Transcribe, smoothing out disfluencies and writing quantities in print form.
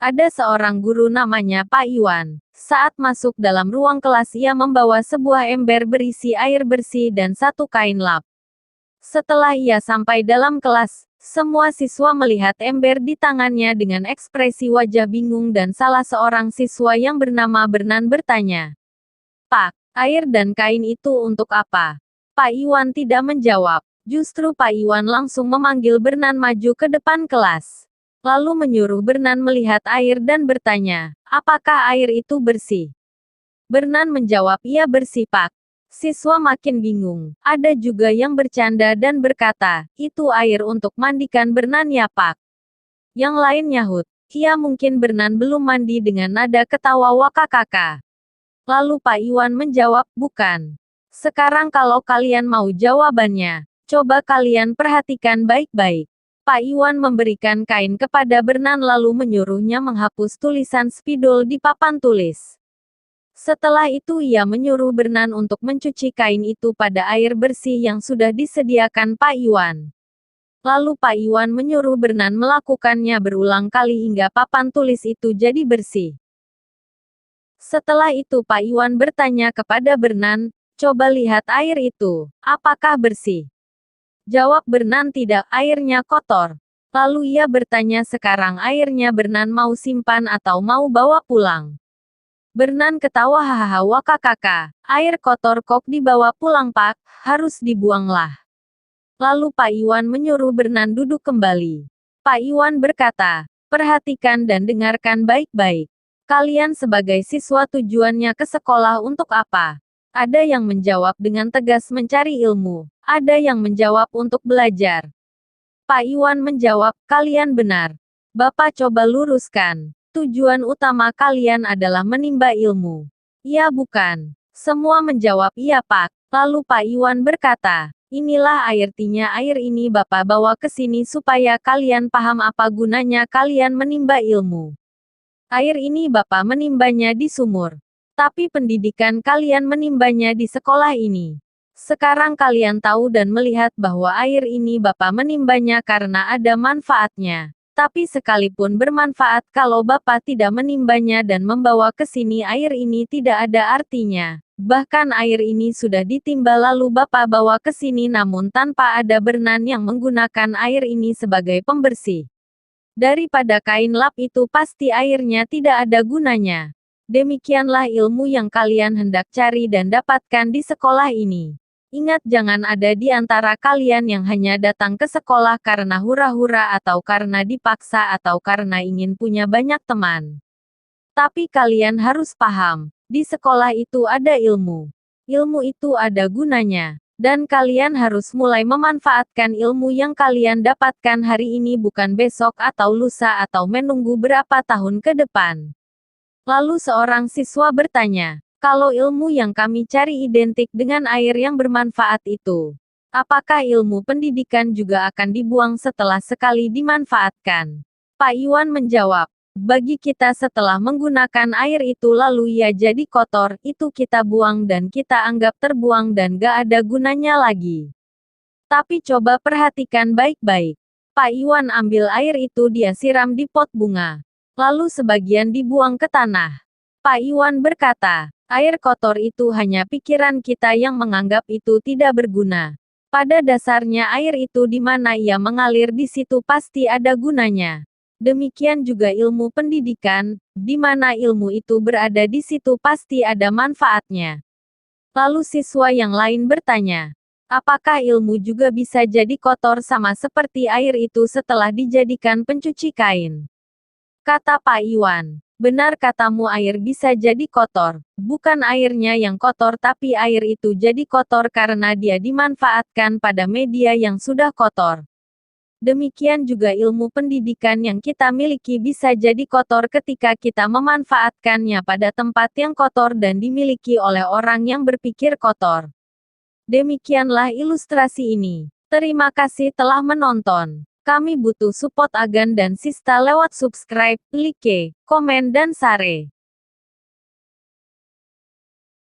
Ada seorang guru namanya Pak Iwan. Saat masuk dalam ruang kelas ia membawa sebuah ember berisi air bersih dan satu kain lap. Setelah ia sampai dalam kelas, semua siswa melihat ember di tangannya dengan ekspresi wajah bingung dan salah seorang siswa yang bernama Bernan bertanya, "Pak, air dan kain itu untuk apa?" Pak Iwan tidak menjawab. Justru Pak Iwan langsung memanggil Bernan maju ke depan kelas. Lalu menyuruh Bernan melihat air dan bertanya, "Apakah air itu bersih?" Bernan menjawab, "Iya bersih, Pak." Siswa makin bingung. Ada juga yang bercanda dan berkata, "Itu air untuk mandikan Bernan ya, Pak." Yang lain nyahut, "Iya mungkin Bernan belum mandi," dengan nada ketawa wakakaka. Lalu Pak Iwan menjawab, "Bukan. Sekarang kalau kalian mau jawabannya, coba kalian perhatikan baik-baik." Pak Iwan memberikan kain kepada Bernan lalu menyuruhnya menghapus tulisan spidol di papan tulis. Setelah itu ia menyuruh Bernan untuk mencuci kain itu pada air bersih yang sudah disediakan Pak Iwan. Lalu Pak Iwan menyuruh Bernan melakukannya berulang kali hingga papan tulis itu jadi bersih. Setelah itu Pak Iwan bertanya kepada Bernan, "Coba lihat air itu, apakah bersih?" Jawab Bernan, "Tidak, airnya kotor." Lalu ia bertanya, "Sekarang airnya Bernan mau simpan atau mau bawa pulang?" Bernan ketawa, "Hahaha wakakaka, air kotor kok dibawa pulang, Pak, harus dibuanglah." Lalu Pak Iwan menyuruh Bernan duduk kembali. Pak Iwan berkata, "Perhatikan dan dengarkan baik-baik. Kalian sebagai siswa tujuannya ke sekolah untuk apa?" Ada yang menjawab dengan tegas, "Mencari ilmu." Ada yang menjawab, "Untuk belajar." Pak Iwan menjawab, "Kalian benar. Bapak coba luruskan. Tujuan utama kalian adalah menimba ilmu." "Iya bukan?" Semua menjawab, "Iya Pak." Lalu Pak Iwan berkata, "Inilah airnya, air ini Bapak bawa ke sini supaya kalian paham apa gunanya kalian menimba ilmu. Air ini Bapak menimbanya di sumur. Tapi pendidikan kalian menimbanya di sekolah ini. Sekarang kalian tahu dan melihat bahwa air ini Bapak menimbanya karena ada manfaatnya. Tapi sekalipun bermanfaat kalau Bapak tidak menimbanya dan membawa ke sini, air ini tidak ada artinya. Bahkan air ini sudah ditimba lalu Bapak bawa ke sini namun tanpa ada Bernan yang menggunakan air ini sebagai pembersih. Daripada kain lap itu pasti airnya tidak ada gunanya. Demikianlah ilmu yang kalian hendak cari dan dapatkan di sekolah ini. Ingat, jangan ada di antara kalian yang hanya datang ke sekolah karena hura-hura atau karena dipaksa atau karena ingin punya banyak teman. Tapi kalian harus paham, di sekolah itu ada ilmu. Ilmu itu ada gunanya. Dan kalian harus mulai memanfaatkan ilmu yang kalian dapatkan hari ini bukan besok atau lusa atau menunggu berapa tahun ke depan. Lalu seorang siswa bertanya, "Kalau ilmu yang kami cari identik dengan air yang bermanfaat itu, apakah ilmu pendidikan juga akan dibuang setelah sekali dimanfaatkan?" Pak Iwan menjawab, "Bagi kita setelah menggunakan air itu lalu ia jadi kotor, itu kita buang dan kita anggap terbuang dan gak ada gunanya lagi. Tapi coba perhatikan baik-baik." Pak Iwan ambil air itu dia siram di pot bunga. Lalu sebagian dibuang ke tanah. Pak Iwan berkata, "Air kotor itu hanya pikiran kita yang menganggap itu tidak berguna. Pada dasarnya air itu di mana ia mengalir di situ pasti ada gunanya. Demikian juga ilmu pendidikan, di mana ilmu itu berada di situ pasti ada manfaatnya." Lalu siswa yang lain bertanya, "Apakah ilmu juga bisa jadi kotor sama seperti air itu setelah dijadikan pencuci kain?" Kata Pak Iwan, "Benar katamu, air bisa jadi kotor. Bukan airnya yang kotor tapi air itu jadi kotor karena dia dimanfaatkan pada media yang sudah kotor. Demikian juga ilmu pendidikan yang kita miliki bisa jadi kotor ketika kita memanfaatkannya pada tempat yang kotor dan dimiliki oleh orang yang berpikir kotor." Demikianlah ilustrasi ini. Terima kasih telah menonton. Kami butuh support Agan dan Sista lewat subscribe, like, komen dan share.